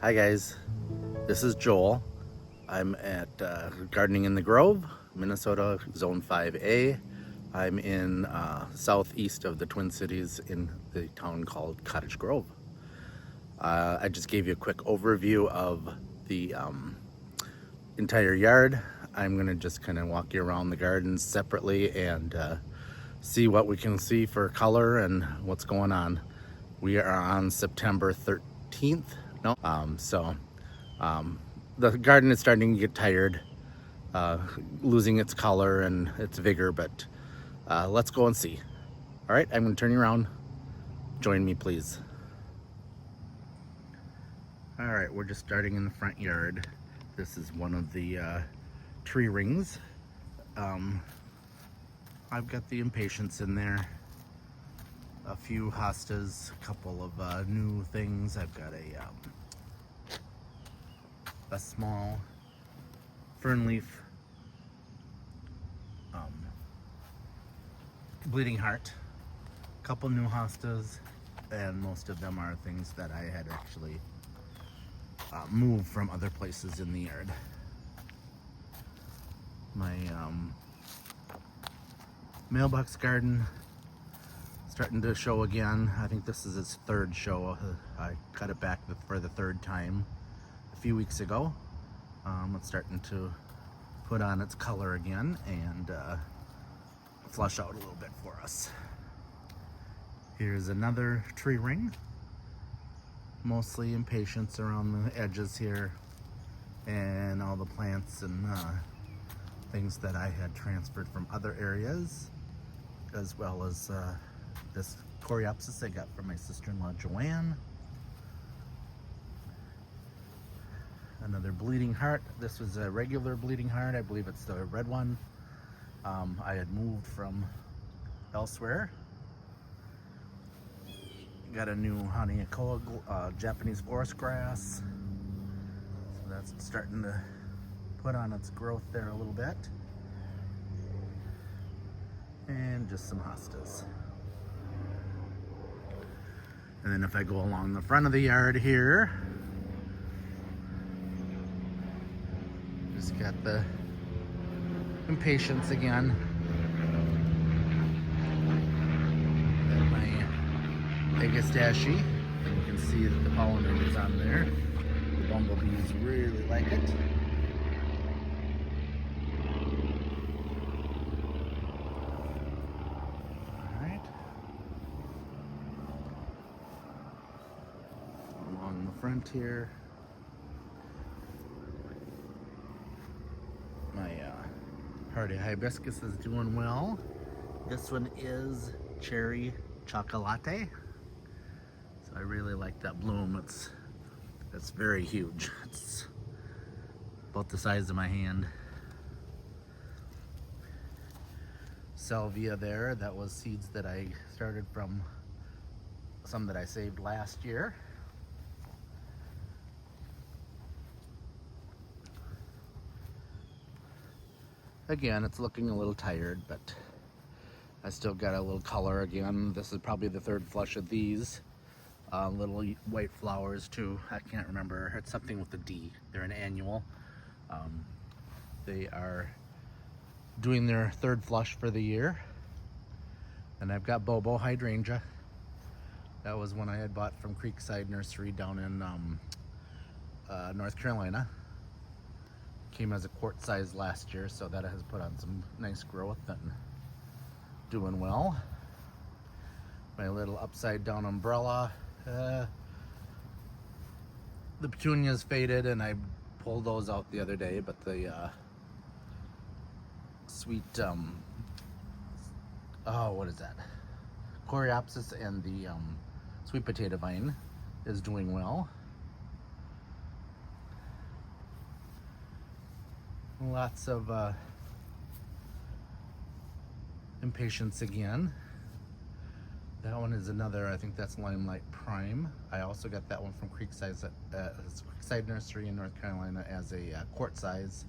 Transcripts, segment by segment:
Hi guys, this is Joel. I'm at Gardening in the Grove, Minnesota, Zone 5A. I'm in southeast of the Twin Cities in the town called Cottage Grove. I just gave you a quick overview of the entire yard. I'm going to just kind of walk you around the gardens separately and see what we can see for color and what's going on. We are on September 13th. The garden is starting to get tired, losing its color and its vigor, but let's go and see. All right, I'm going to turn you around. Join me, please. All right, we're just starting in the front yard. This is one of the tree rings. I've got the impatiens in there, a few hostas, a couple of new things. I've got a small fern leaf bleeding heart, a couple new hostas, and most of them are things that I had actually moved from other places in the yard. My mailbox garden starting to show again. I think this is its third show. I cut it back for the third time a few weeks ago. It's starting to put on its color again and flush out a little bit for us. Here's another tree ring, mostly impatiens around the edges here, and all the plants and things that I had transferred from other areas, as well as this coreopsis I got from my sister-in-law Joanne. Another bleeding heart. This was a regular bleeding heart. I believe it's the red one. I had moved from elsewhere. Got a new Haniakoa Japanese forest grass. So that's starting to put on its growth there a little bit. And just some hostas. And then if I go along the front of the yard here, just got the impatiens again. Got my Agastache. You can see that the pollinator is on there. The bumblebees really like it. Alright. Along the front here, my hardy hibiscus is doing well. This one is cherry chocolate. So I really like that bloom. It's very huge. It's about the size of my hand. Salvia there, that was seeds that I started from some that I saved last year. Again, it's looking a little tired, but I still got a little color again. This is probably the third flush of these. Little white flowers too. I can't remember. It's something with a D. They're an annual. They are doing their third flush for the year. And I've got Bobo hydrangea. That was one I had bought from Creekside Nursery down in North Carolina. Came as a quart size last year, so that has put on some nice growth and doing well. My little upside down umbrella. The petunias faded and I pulled those out the other day, but the sweet what is that? Coreopsis and the sweet potato vine is doing well. Lots of impatience again. That one is another, I think that's Limelight Prime. I also got that one from Creekside Nursery in North Carolina as a quart size.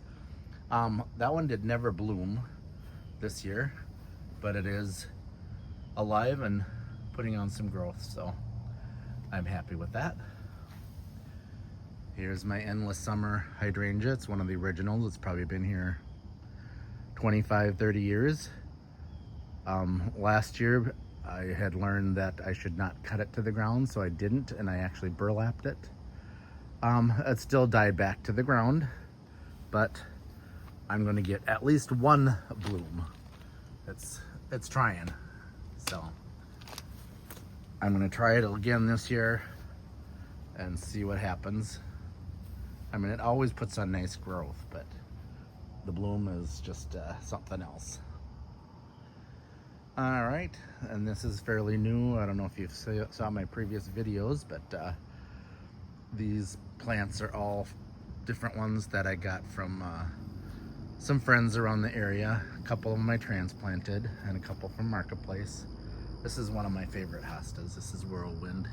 That one did never bloom this year, but it is alive and putting on some growth, so I'm happy with that. Here's my Endless Summer hydrangea. It's one of the originals. It's probably been here 25-30 years. Last year I had learned that I should not cut it to the ground, so I didn't, and I actually burlapped it. It still died back to the ground, but I'm going to get at least one bloom. It's trying, so I'm going to try it again this year and see what happens. I mean, it always puts on nice growth, but the bloom is just something else. All right, and this is fairly new. I don't know if you saw my previous videos, but these plants are all different ones that I got from some friends around the area. A couple of them I transplanted and a couple from Marketplace. This is one of my favorite hostas. This is Whirlwind.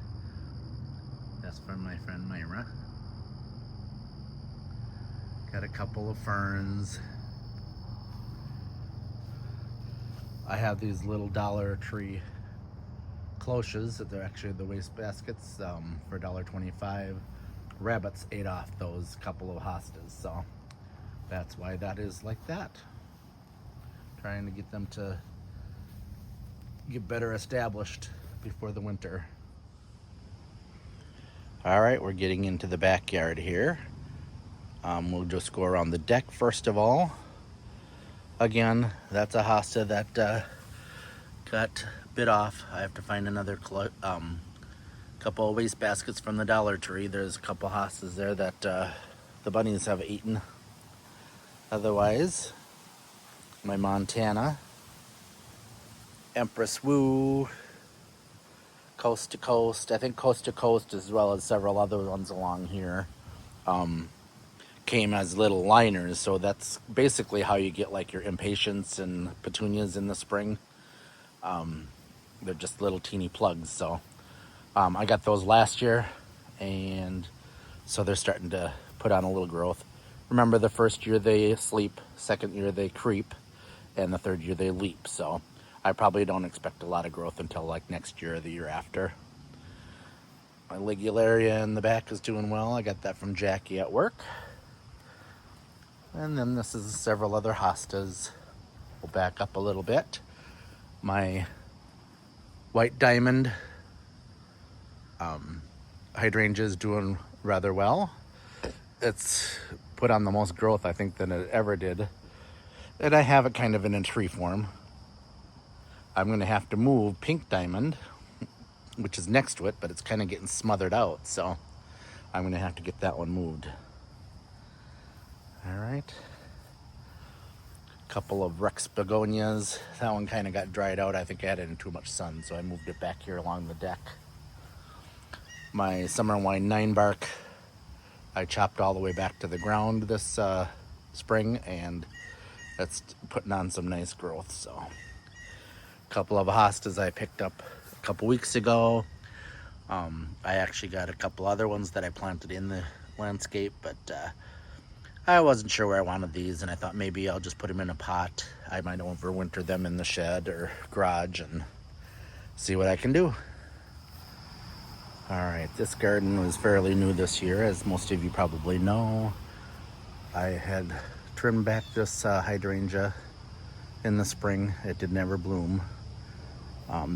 That's from my friend Myra. Got a couple of ferns. I have these little Dollar Tree cloches that they're actually the waste baskets for $1.25. Rabbits ate off those couple of hostas, so that's why that is like that. Trying to get them to get better established before the winter. All right, we're getting into the backyard here. We'll just go around the deck first of all. Again, that's a hosta that got bit off. I have to find another couple of waste baskets from the Dollar Tree. There's a couple hostas there that the bunnies have eaten. Otherwise, my Montana, Empress Woo, Coast to Coast. I think Coast to Coast, as well as several other ones along here, came as little liners. So that's basically how you get like your impatiens and petunias in the spring. They're just little teeny plugs. So I got those last year, and so they're starting to put on a little growth. Remember, the first year they sleep, second year they creep, and the third year they leap. So I probably don't expect a lot of growth until like next year or the year after. My Ligularia in the back is doing well. I got that from Jackie at work. And then this is several other hostas. We'll back up a little bit. My White Diamond hydrangea is doing rather well. It's put on the most growth, I think, than it ever did. And I have it kind of in a tree form. I'm going to have to move Pink Diamond, which is next to it, but it's kind of getting smothered out. So I'm going to have to get that one moved. All right. Couple of Rex begonias. That one kind of got dried out. I think I had it in too much sun, so I moved it back here along the deck. My Summer Wine 9-bark, I chopped all the way back to the ground this spring, and that's putting on some nice growth. So a couple of hostas I picked up a couple weeks ago. I actually got a couple other ones that I planted in the landscape, but I wasn't sure where I wanted these, and I thought maybe I'll just put them in a pot. I might overwinter them in the shed or garage and see what I can do. All right, this garden was fairly new this year, as most of you probably know. I had trimmed back this hydrangea in the spring. It did never bloom.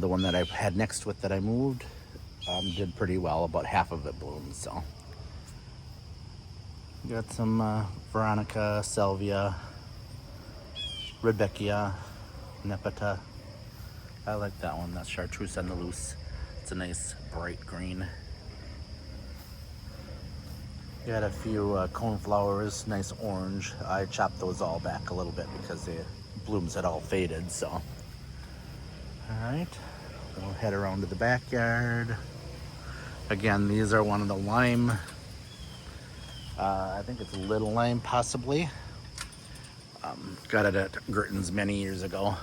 The one that I had next to it that I moved did pretty well. About half of it bloomed, so. Got some Veronica, Salvia, Rudbeckia, Nepeta. I like that one. That's Chartreuse Andalouse. It's a nice bright green. Got a few coneflowers, nice orange. I chopped those all back a little bit because the blooms had all faded, so. All right, we'll head around to the backyard. Again, these are one of the lime. I think it's a little lime, possibly. Got it at Gritton's many years ago.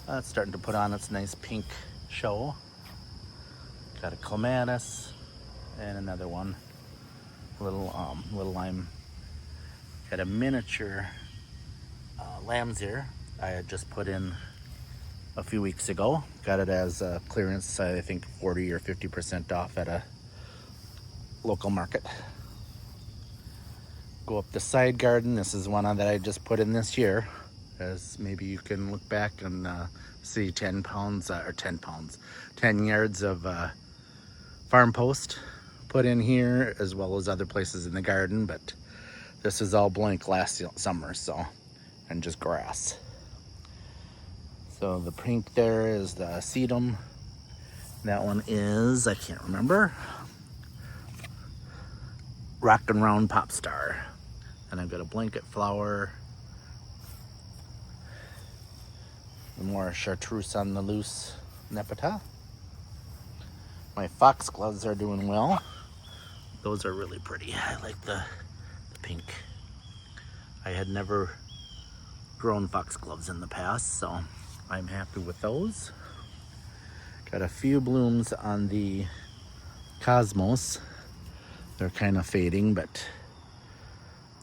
It's starting to put on its nice pink show. Got a clematis and another one, little lime. Got a miniature lamb's ear I had just put in a few weeks ago. Got it as clearance, I think 40 or 50% off at a local market. Go up the side garden. This is one that I just put in this year, as maybe you can look back and see 10 yards of farm post put in here, as well as other places in the garden, but this is all blank last summer, so, and just grass. So the pink there is the sedum. That one is, I can't remember, Rockin' Round Pop Star. And I've got a blanket flower, more chartreuse on the loose nepeta. My foxgloves are doing well. Those are really pretty. I like the pink. I had never grown foxgloves in the past, so I'm happy with those. Got a few blooms on the cosmos. They're kind of fading, but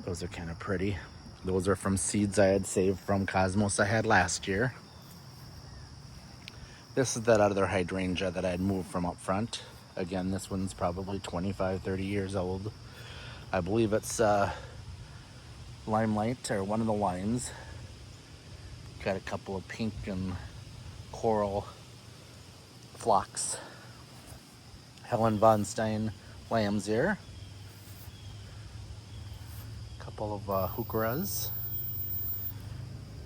those are kind of pretty. Those are from seeds I had saved from cosmos I had last year. This is that other hydrangea that I had moved from up front. Again, this one's probably 25, 30 years old. I believe it's Limelight, or one of the limes. Got a couple of pink and coral phlox. Helen von Stein lamb's ear. Couple of heucheras.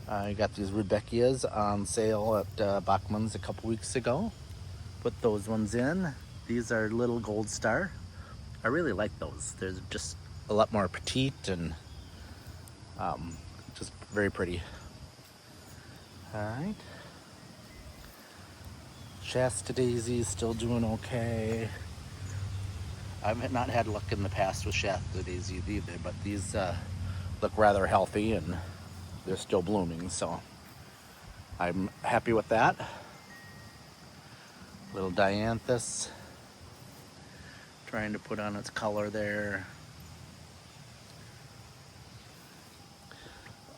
I got these rudbeckias on sale at Bachman's a couple weeks ago. Put those ones in. These are little gold star. I really like those. They're just a lot more petite and just very pretty. All right. Shasta daisy is still doing okay. I've not had luck in the past with Shasta daisies either, but these look rather healthy and they're still blooming, so I'm happy with that. Little dianthus, trying to put on its color there.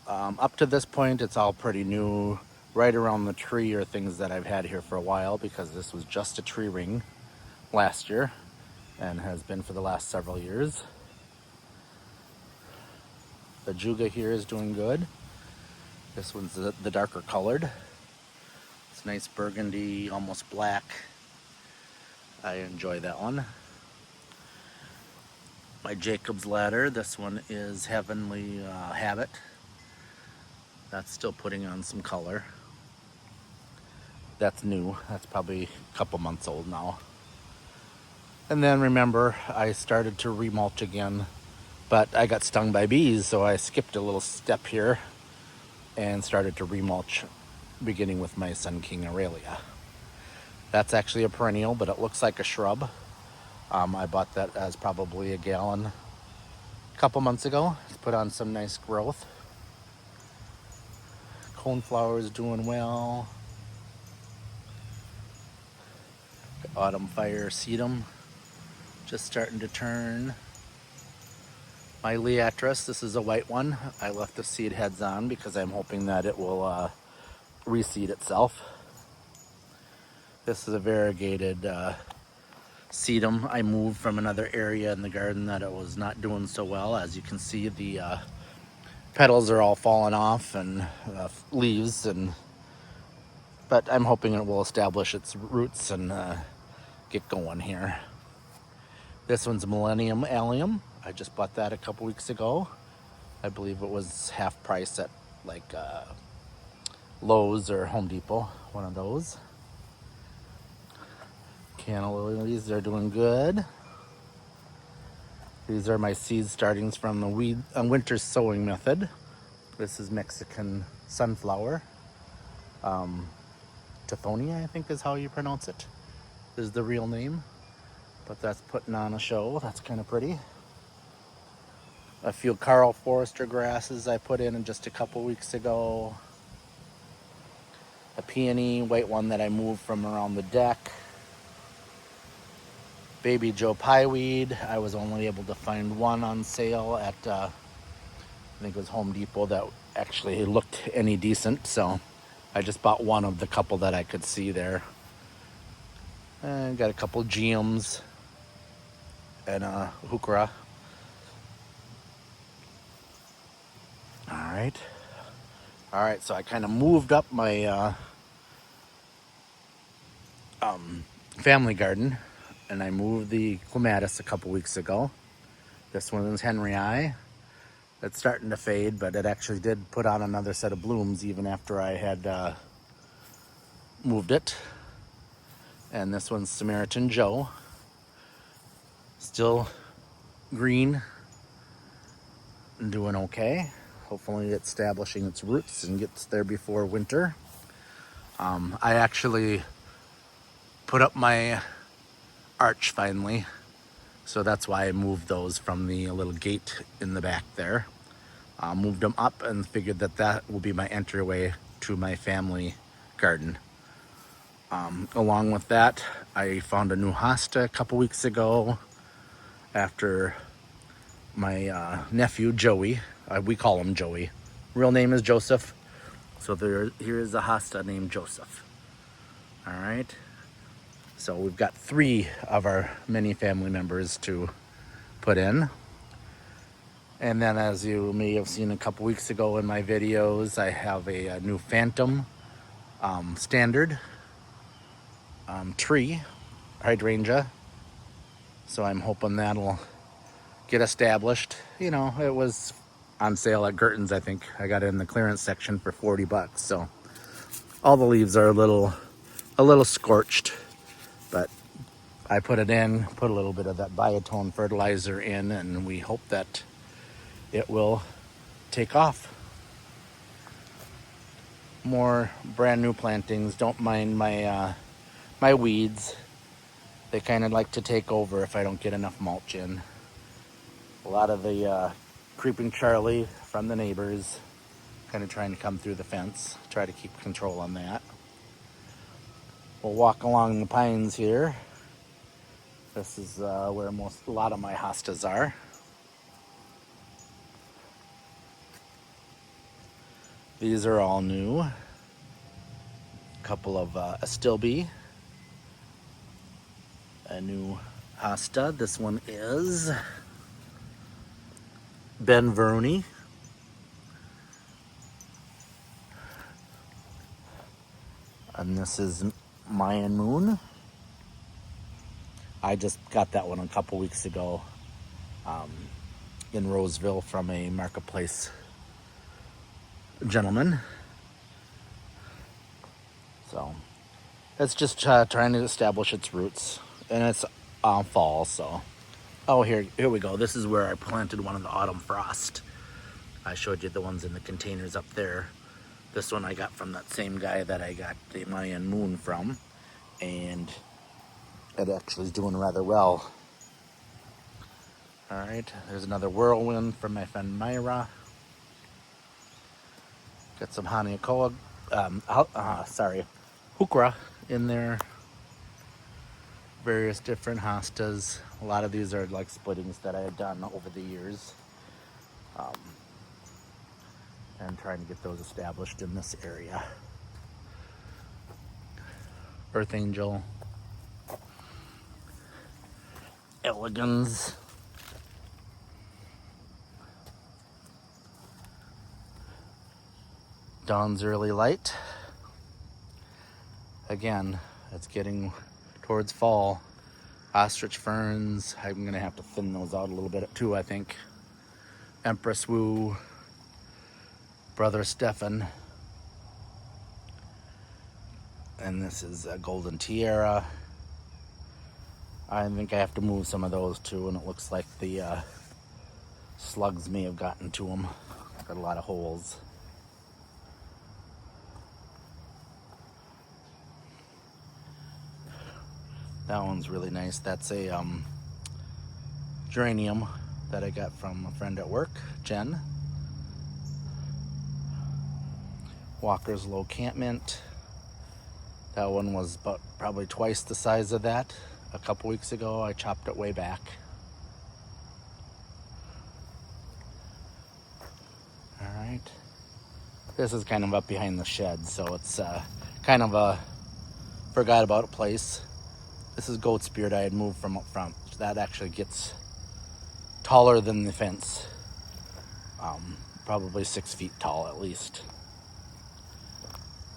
Up to this point, it's all pretty new. Right around the tree are things that I've had here for a while, because this was just a tree ring last year and has been for the last several years. The juga here is doing good. This one's the darker colored. It's nice burgundy, almost black. I enjoy that one. My Jacob's Ladder, this one is Heavenly Habit. That's still putting on some color. That's new. That's probably a couple months old now. And then remember, I started to remulch again, but I got stung by bees, so I skipped a little step here and started to remulch, beginning with my Sun King Aurelia. That's actually a perennial, but it looks like a shrub. I bought that as probably a gallon a couple months ago. It's put on some nice growth. Coneflower is doing well. Autumn Fire sedum just starting to turn. My Liatris, this is a white one. I left the seed heads on because I'm hoping that it will reseed itself. This is a variegated sedum. I moved from another area in the garden that it was not doing so well. As you can see, the petals are all falling off and leaves, but I'm hoping it will establish its roots and get going here. This one's Millennium Allium. I just bought that a couple weeks ago. I believe it was half price at like Lowe's or Home Depot, one of those. Canna lilies are doing good. These are my seed startings from the winter sowing method. This is Mexican sunflower. Tithonia, I think is how you pronounce it, is the real name. But that's putting on a show. That's kind of pretty. A few Carl Forester grasses I put in just a couple weeks ago. A peony, white one that I moved from around the deck. Baby Joe Pieweed. I was only able to find one on sale at, I think it was Home Depot, that actually looked any decent. So I just bought one of the couple that I could see there. And got a couple geums and a heuchera. All right, so I kind of moved up my family garden, and I moved the clematis a couple weeks ago. This one is Henry I. It's starting to fade, but it actually did put on another set of blooms even after I had moved it. And this one's Samaritan Joe. Still green and doing okay. Hopefully it's establishing its roots and gets there before winter. I actually put up my arch finally, so that's why I moved those from the little gate in the back there. Moved them up and figured that that will be my entryway to my family garden. Along with that, I found a new hosta a couple weeks ago after my nephew Joey. We call him Joey. Real name is Joseph. So here is a hosta named Joseph. All right. So we've got 3 of our many family members to put in. And then, as you may have seen a couple weeks ago in my videos, I have a new Phantom standard tree, hydrangea. So I'm hoping that'll get established. You know, it was on sale at Gerton's, I think. I got it in the clearance section for $40. So all the leaves are a little scorched, but I put it in, put a little bit of that biotone fertilizer in, and we hope that it will take off. More brand new plantings. Don't mind my my weeds. They kind of like to take over if I don't get enough mulch in. A lot of the creeping Charlie from the neighbors kind of trying to come through the fence. Try to keep control on that. We'll walk along the pines here. This is where a lot of my hostas are. These are all new. A couple of Astilbe. A new hosta. This one is Ben Veroni. And this is Mayan Moon. I just got that one a couple weeks ago in Roseville from a marketplace gentleman. So it's just trying to establish its roots, and it's fall. So here we go. This is where I planted one of the autumn frost. I showed you the ones in the containers up there. This one I got from that same guy that I got the Mayan Moon from, and it actually is doing rather well. All right, there's another whirlwind from my friend Myra. Got some heuchera in there. Various different hostas. A lot of these are like splittings that I had done over the years. And trying to get those established in this area. Earth Angel. Elegans. Dawn's Early Light. Again, it's getting towards fall. Ostrich ferns. I'm going to have to thin those out a little bit too, I think. Empress Woo. Brother Stefan. And this is a Golden Tiara. I think I have to move some of those too, and it looks like the slugs may have gotten to them. Got a lot of holes. That one's really nice. That's a geranium that I got from a friend at work, Jen. Walker's Low Campment. That one was about probably twice the size of that. A couple weeks ago, I chopped it way back. All right. This is kind of up behind the shed, so it's kind of a forgot about place. This is goat's beard I had moved from up front. That actually gets taller than the fence. Probably 6 feet tall at least.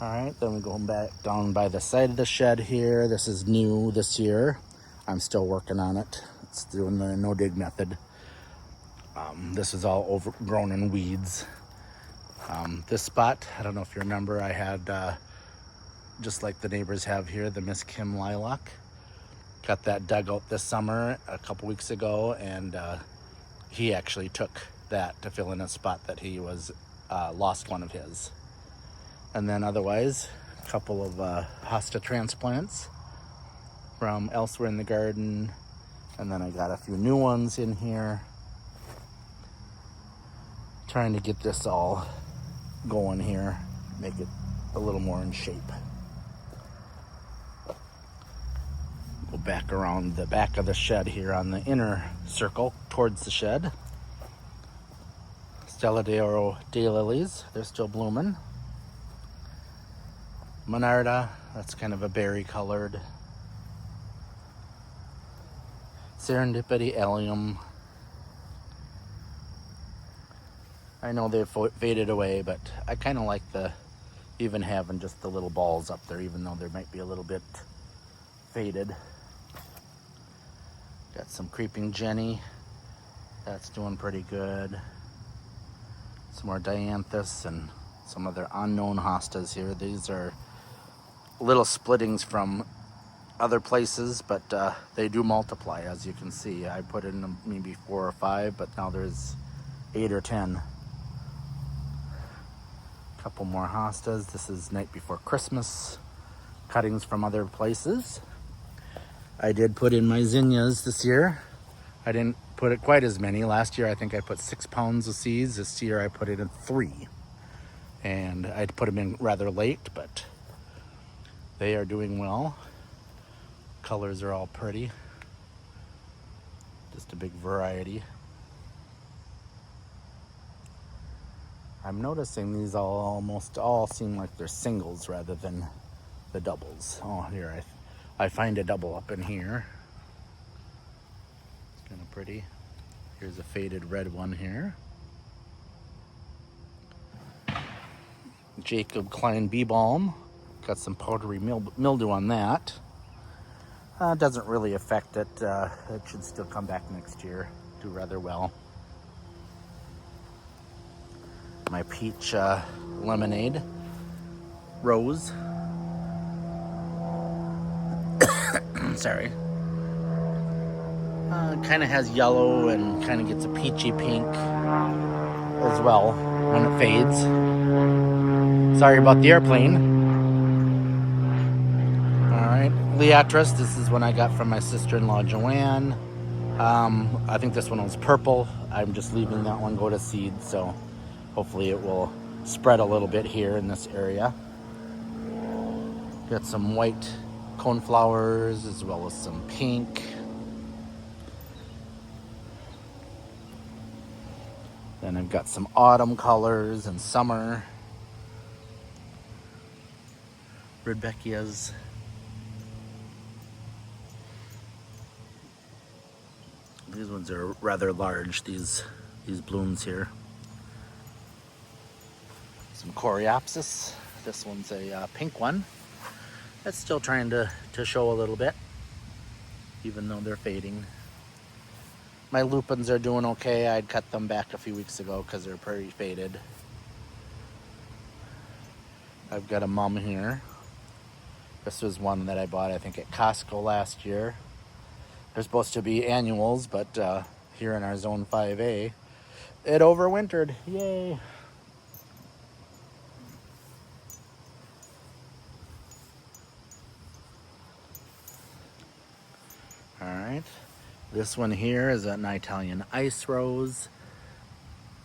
All right, then we're going back down by the side of the shed here. This is new this year. I'm still working on it. It's doing the no-dig method. This is all overgrown in weeds. This spot, I don't know if you remember, I had, just like the neighbors have here, the Miss Kim lilac. Got that dug out this summer a couple weeks ago, and he actually took that to fill in a spot that he was lost one of his. And then otherwise, a couple of hosta transplants from elsewhere in the garden. And then I got a few new ones in here. Trying to get this all going here, make it a little more in shape. Go back around the back of the shed here on the inner circle towards the shed. Stella d'Oro daylilies, they're still blooming. Monarda, that's kind of a berry colored. Serendipity allium. I know they've faded away, but I kind of like the even having just the little balls up there, even though they might be a little bit faded. Got some creeping Jenny. That's doing pretty good. Some more dianthus and some other unknown hostas here. These are little splittings from other places, but they do multiply, as you can see. I put in maybe 4 or 5, but now there's 8 or 10. Couple more hostas. This is night before Christmas. Cuttings from other places. I did put in my zinnias this year. I didn't put it quite as many. Last year I think I put 6 pounds of seeds. This year I put it in 3. And I'd put them in rather late, but they are doing well. Colors are all pretty. Just a big variety. I'm noticing these almost all seem like they're singles rather than the doubles. Oh, here, I find a double up in here. It's kind of pretty. Here's a faded red one here. Jacob Klein Bee Balm. Got some powdery mildew on that. Doesn't really affect it. It should still come back next year. Do rather well. My peach lemonade rose. Sorry. Kind of has yellow and kind of gets a peachy pink as well when it fades. Sorry about the airplane. Alright, Leatris, this is one I got from my sister-in-law Joanne. I think this one was purple. I'm just leaving that one go to seed, so hopefully it will spread a little bit here in this area. Got some white coneflowers as well as some pink. Then I've got some autumn colors and summer. Rudbeckias. These ones are rather large, these blooms here. Some Coreopsis. This one's a pink one. That's still trying to show a little bit, even though they're fading. My lupins are doing okay. I'd cut them back a few weeks ago because they're pretty faded. I've got a mum here. This was one that I bought, I think, at Costco last year. They're supposed to be annuals, but here in our Zone 5A, it overwintered. Yay! All right. This one here is an Italian ice rose.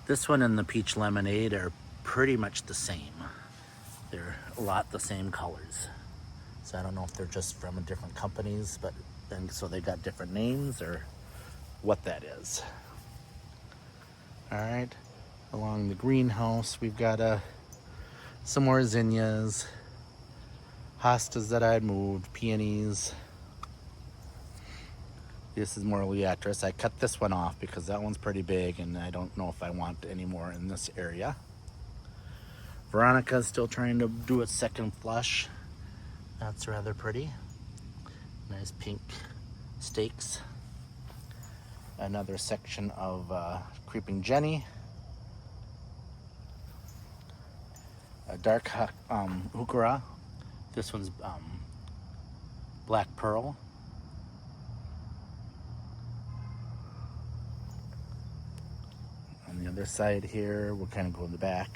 This one and the peach lemonade are pretty much the same. They're a lot the same colors. So I don't know if they're just from different companies, but then so they got different names or what that is. All right, along the greenhouse, we've got some more zinnias, hostas that I had moved, peonies. This is more Leatris. I cut this one off because that one's pretty big and I don't know if I want any more in this area. Veronica's still trying to do a second flush. That's rather pretty. Nice pink stakes. Another section of Creeping Jenny. A dark heuchera. This one's Black Pearl. On the other side here, we'll kind of go in the back.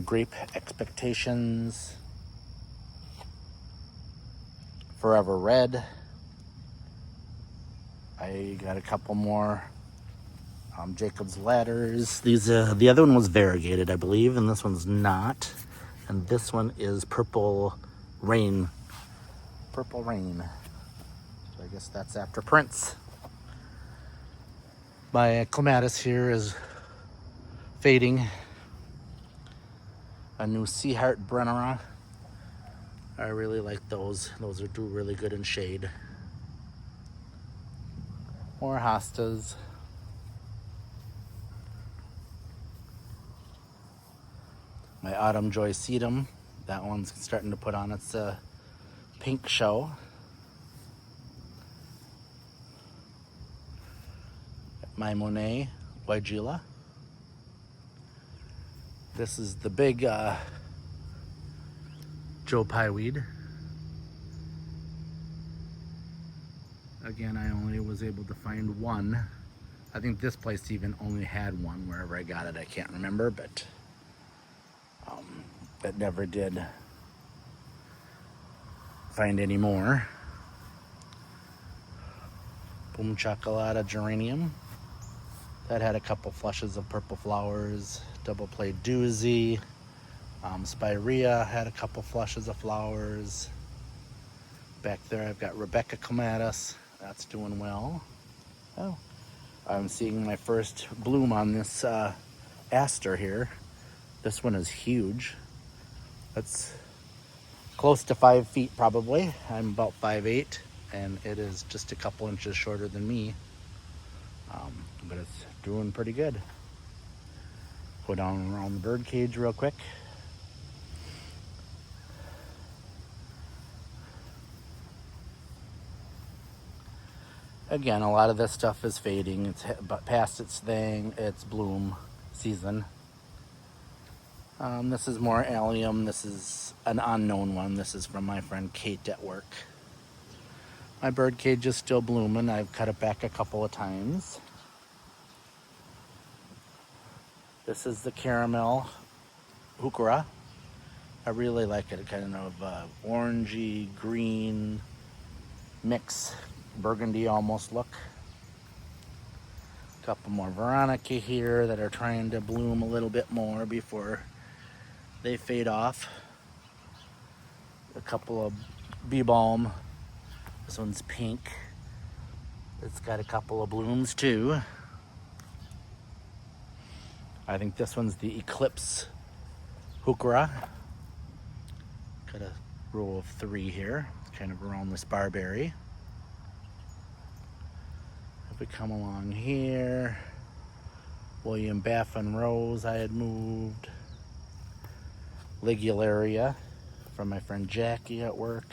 Grape Expectations. Forever Red. I got a couple more Jacob's Ladders. These the other one was variegated, I believe, and this one's not. And this one is Purple Rain. Purple Rain. So I guess that's after Prince. My clematis here is fading. A new Sea Heart Brennera. I really like those. Those do really good in shade. More hostas. My Autumn Joy Sedum. That one's starting to put on its pink show. My Monet Weigela. This is the big Joe Pyeweed. Again, I only was able to find one. I think this place even only had one wherever I got it. I can't remember, but it never did find any more. Boom Chocolata Geranium. That had a couple flushes of purple flowers. Double Play Doozy. Spirea had a couple flushes of flowers. Back there I've got Rebecca Clematis. That's doing well. Oh, I'm seeing my first bloom on this aster here. This one is huge. That's close to 5 feet probably. I'm about 5'8", and it is just a couple inches shorter than me. But it's doing pretty good. Go down around the bird cage real quick. Again, a lot of this stuff is fading. It's past its bloom season. This is more allium. This is an unknown one. This is from my friend Kate at work. My bird cage is still blooming. I've cut it back a couple of times. This is the caramel heuchera. I really like it. Kind of orangey, green mix, burgundy almost look. A couple more Veronica here that are trying to bloom a little bit more before they fade off. A couple of bee balm. This one's pink. It's got a couple of blooms too. I think this one's the Eclipse heuchera. Got a row of 3 here, kind of around this barberry. If we come along here, William Baffin Rose I had moved. Ligularia from my friend Jackie at work.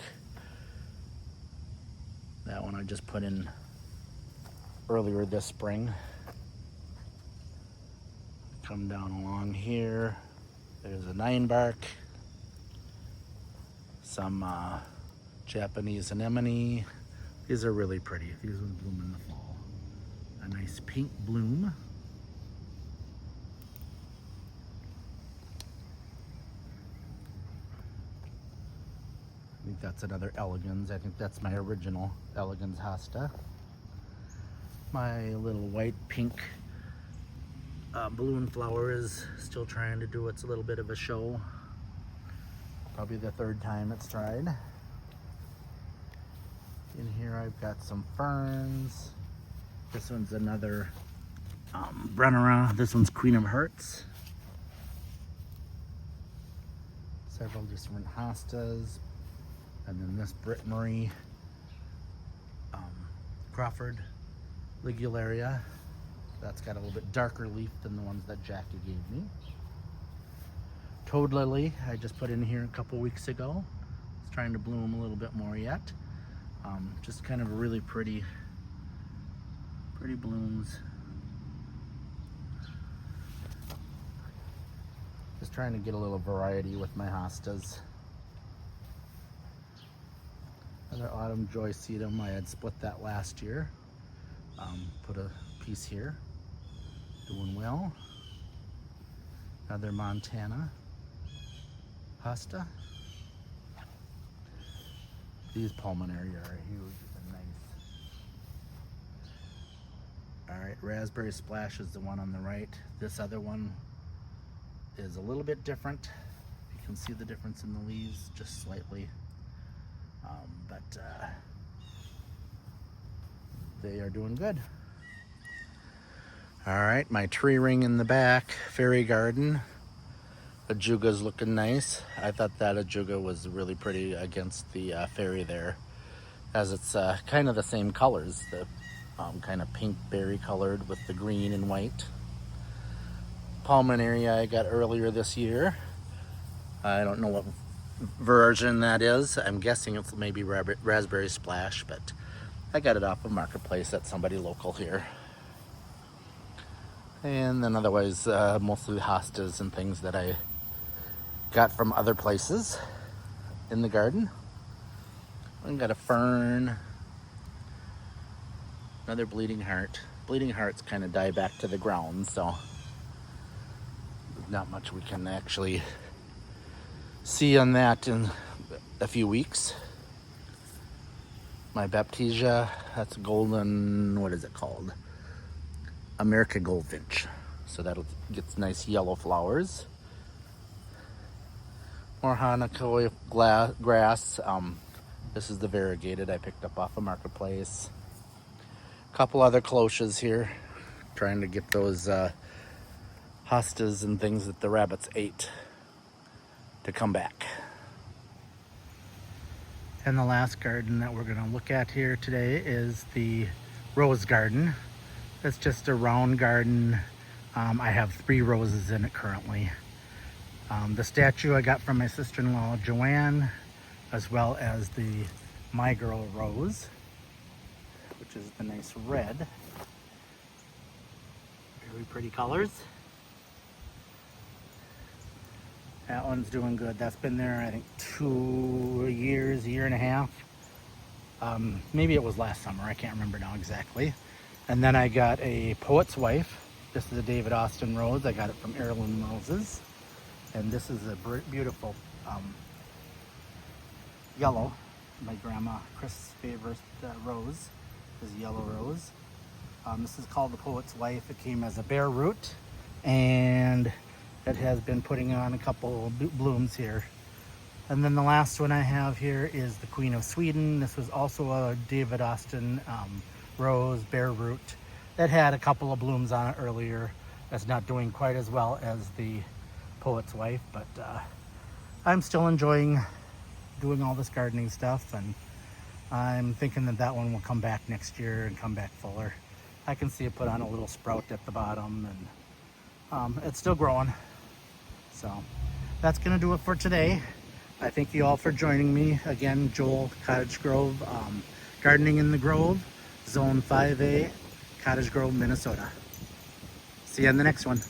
That one I just put in earlier this spring. Come down along here. There's a 9-bark. Some Japanese anemone. These are really pretty. These ones bloom in the fall. A nice pink bloom. I think that's another elegans. I think that's my original elegans hosta. My little white pink balloon flower is still trying to do its little bit of a show. Probably the third time it's tried. In here I've got some ferns. This one's another Brennera. This one's Queen of Hearts. Several different hostas. And then this Brit Marie Crawford Ligularia. That's got a little bit darker leaf than the ones that Jackie gave me. Toad Lily, I just put in here a couple weeks ago. It's trying to bloom a little bit more yet. Just kind of really pretty blooms. Just trying to get a little variety with my hostas. Another autumn joy sedum. I had split that last year. Put a piece here. Doing well. Another Montana hosta. These pulmonary are huge and nice. Alright, Raspberry Splash is the one on the right. This other one is a little bit different. You can see the difference in the leaves just slightly. But they are doing good. Alright, my tree ring in the back, fairy garden. Ajuga's looking nice. I thought that Ajuga was really pretty against the fairy there, as it's kind of the same colors, the kind of pink berry colored with the green and white. Pulmonaria I got earlier this year. I don't know what version that is. I'm guessing it's maybe Raspberry Splash, but I got it off of Marketplace at somebody local here. And then otherwise, mostly hostas and things that I got from other places in the garden. I got a fern, another bleeding heart. Bleeding hearts kind of die back to the ground, so not much we can actually see on that in a few weeks. My Baptisia, that's golden, what is it called? America Goldfinch. So that'll get nice yellow flowers. More Hanakoi grass. This is the variegated I picked up off of Marketplace. A couple other cloches here. Trying to get those hostas and things that the rabbits ate to come back. And the last garden that we're going to look at here today is the rose garden. It's just a round garden. I have 3 roses in it currently. The statue I got from my sister-in-law Joanne, as well as the My Girl rose, which is the nice red. Very pretty colors. That one's doing good. That's been there, I think, 2 years, year and a half. Maybe it was last summer. I can't remember now exactly. And then I got a Poet's Wife. This is a David Austin rose. I got it from Heirloom Roses. And this is a beautiful yellow. My grandma Chris' favorite rose is yellow rose. This is called the Poet's Wife. It came as a bare root, and it has been putting on a couple blooms here. And then the last one I have here is the Queen of Sweden. This was also a David Austin rose, bare root. That had a couple of blooms on it earlier. That's not doing quite as well as the Poet's Wife, but I'm still enjoying doing all this gardening stuff, and I'm thinking that that one will come back next year and come back fuller. I can see it put on a little sprout at the bottom, and it's still growing. So that's gonna do it for today. I thank you all for joining me. Again, Joel, Cottage Grove, Gardening in the Grove, Zone 5A, Cottage Grove, Minnesota. See you on the next one.